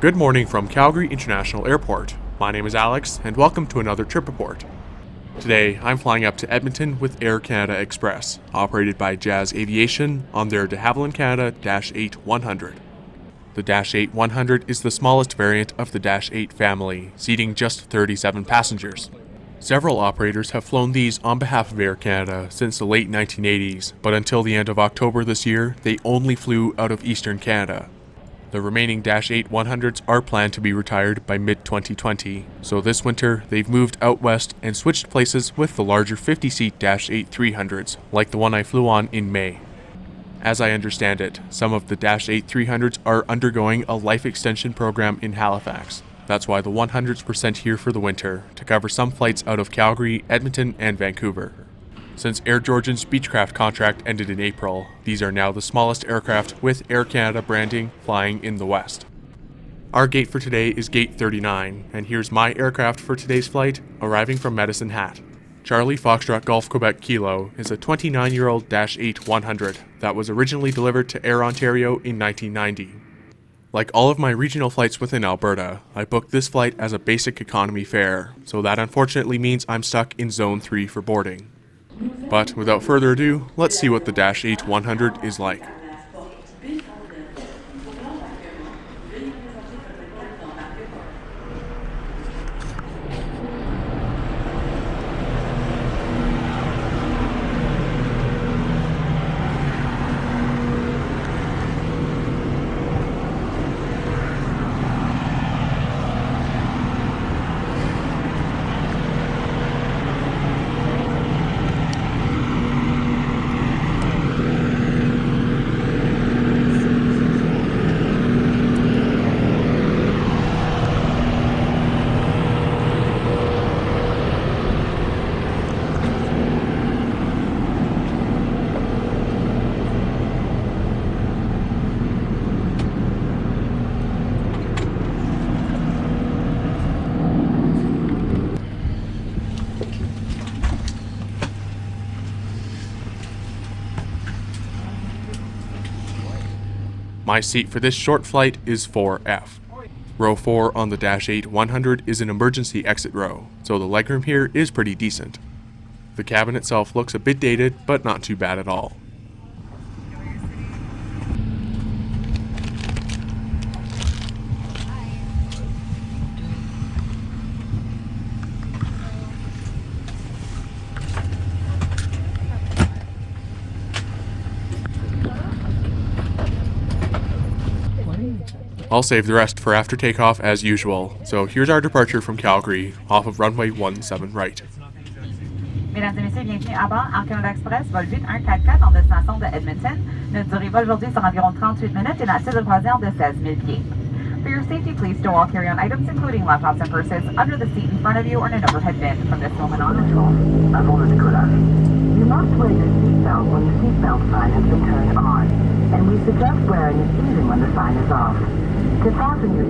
Good morning from Calgary International Airport. My name is Alex, and welcome to another trip report. Today, I'm flying up to Edmonton with Air Canada Express, operated by Jazz Aviation on their de Havilland Canada Dash 8-100. The Dash 8-100 is the smallest variant of the Dash 8 family, seating just 37 passengers. Several operators have flown these on behalf of Air Canada since the late 1980s, but until the end of October this year, they only flew out of Eastern Canada. The remaining Dash 8-100s are planned to be retired by mid-2020, so this winter they've moved out west and switched places with the larger 50-seat Dash 8-300s, like the one I flew on in May. As I understand it, some of the Dash 8-300s are undergoing a life extension program in Halifax. That's why the 100s were sent here for the winter, to cover some flights out of Calgary, Edmonton, and Vancouver. Since Air Georgian's Beechcraft contract ended in April, these are now the smallest aircraft with Air Canada branding flying in the West. Our gate for today is Gate 39, and here's my aircraft for today's flight, arriving from Medicine Hat. Charlie Foxtrot Golf Quebec Kilo is a 29-year-old Dash 8-100 that was originally delivered to Air Ontario in 1990. Like all of my regional flights within Alberta, I booked this flight as a basic economy fare, so that unfortunately means I'm stuck in Zone 3 for boarding. But without further ado, let's see what the Dash 8-100 is like. My seat for this short flight is 4F. Row 4 on the Dash 8-100 is an emergency exit row, so the legroom here is pretty decent. The cabin itself looks a bit dated, but not too bad at all. I'll save the rest for after takeoff as usual, so here's our departure from Calgary, off of runway 17 right. Mesdames et messieurs, bienvenue à bord Air Canada Express, vol 8144 en destination de Edmonton. Notre durée vol aujourd'hui sera environ 38 minutes et une altitude de croisière de 16 000 pieds. For your safety, please stow all carry-on items, including laptops and purses, under the seat in front of you or in an overhead bin. From this moment on, avant le décollage. You must wear your seatbelt when the seatbelt sign has been turned on, and we suggest wearing it even when the sign is off. To fasten your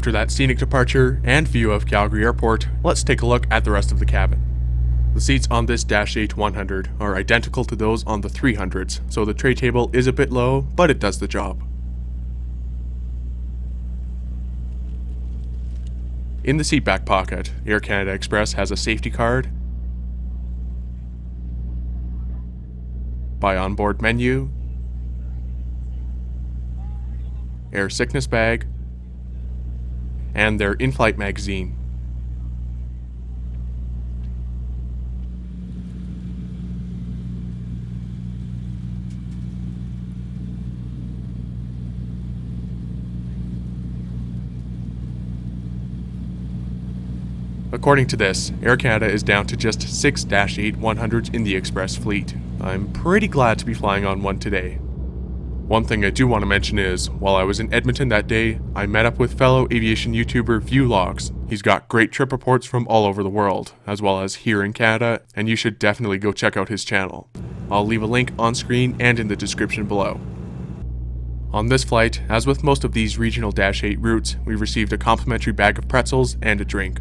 After that scenic departure and view of Calgary Airport, let's take a look at the rest of the cabin. The seats on this Dash 8 100 are identical to those on the 300s, so the tray table is a bit low, but it does the job. In the seat back pocket, Air Canada Express has a safety card, buy onboard menu, air sickness bag, and their in-flight magazine. According to this, Air Canada is down to just 6 Dash 8 100s in the Express fleet. I'm pretty glad to be flying on one today. One thing I do want to mention is, while I was in Edmonton that day, I met up with fellow aviation YouTuber Viewlogs. He's got great trip reports from all over the world, as well as here in Canada, and you should definitely go check out his channel. I'll leave a link on screen and in the description below. On this flight, as with most of these regional Dash 8 routes, we received a complimentary bag of pretzels and a drink.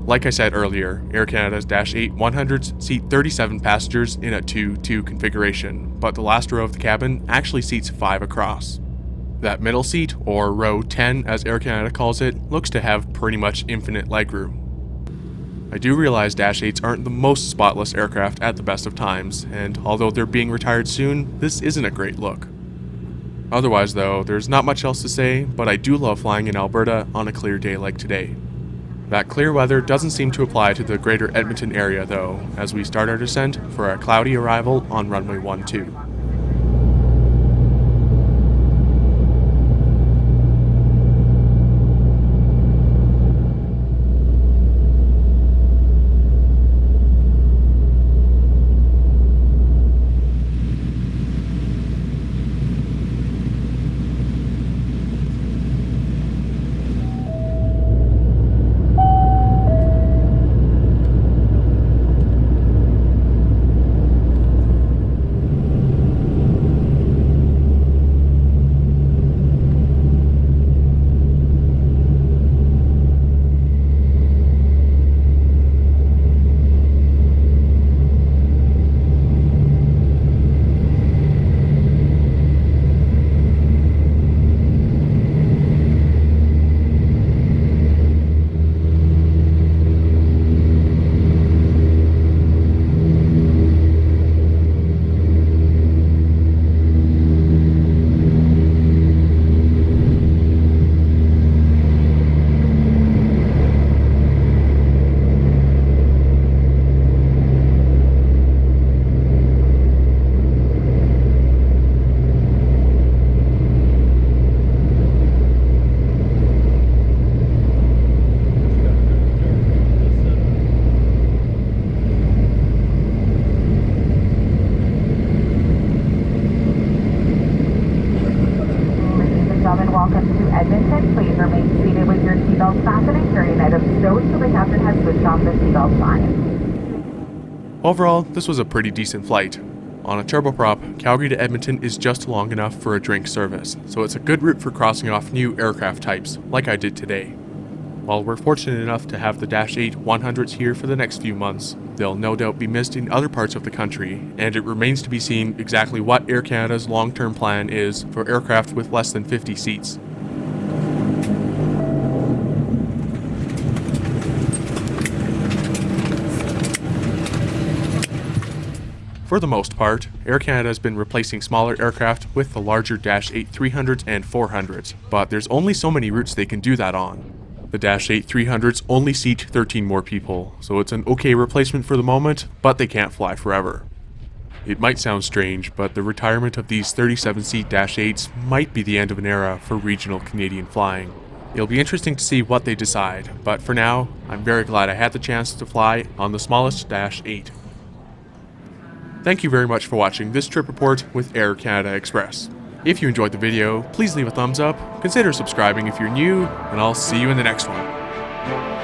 Like I said earlier, Air Canada's Dash 8 100s seat 37 passengers in a 2-2 configuration, but the last row of the cabin actually seats 5 across. That middle seat, or row 10 as Air Canada calls it, looks to have pretty much infinite legroom. I do realize Dash 8s aren't the most spotless aircraft at the best of times, and although they're being retired soon, this isn't a great look. Otherwise though, there's not much else to say, but I do love flying in Alberta on a clear day like today. That clear weather doesn't seem to apply to the greater Edmonton area though, as we start our descent for a cloudy arrival on runway 12. Welcome to Edmonton. Please remain seated with your seatbelts fastened. Carry net of stowed till the captain has switched off the seatbelt sign. Overall, this was a pretty decent flight. On a turboprop, Calgary to Edmonton is just long enough for a drink service, so it's a good route for crossing off new aircraft types, like I did today. While we're fortunate enough to have the Dash 8 100s here for the next few months, they'll no doubt be missed in other parts of the country, and it remains to be seen exactly what Air Canada's long-term plan is for aircraft with less than 50 seats. For the most part, Air Canada has been replacing smaller aircraft with the larger Dash 8 300s and 400s, but there's only so many routes they can do that on. The Dash 8 300s only seat 13 more people, so it's an okay replacement for the moment, but they can't fly forever. It might sound strange, but the retirement of these 37-seat Dash 8s might be the end of an era for regional Canadian flying. It'll be interesting to see what they decide, but for now, I'm very glad I had the chance to fly on the smallest Dash 8. Thank you very much for watching this trip report with Air Canada Express. If you enjoyed the video, please leave a thumbs up, consider subscribing if you're new, and I'll see you in the next one.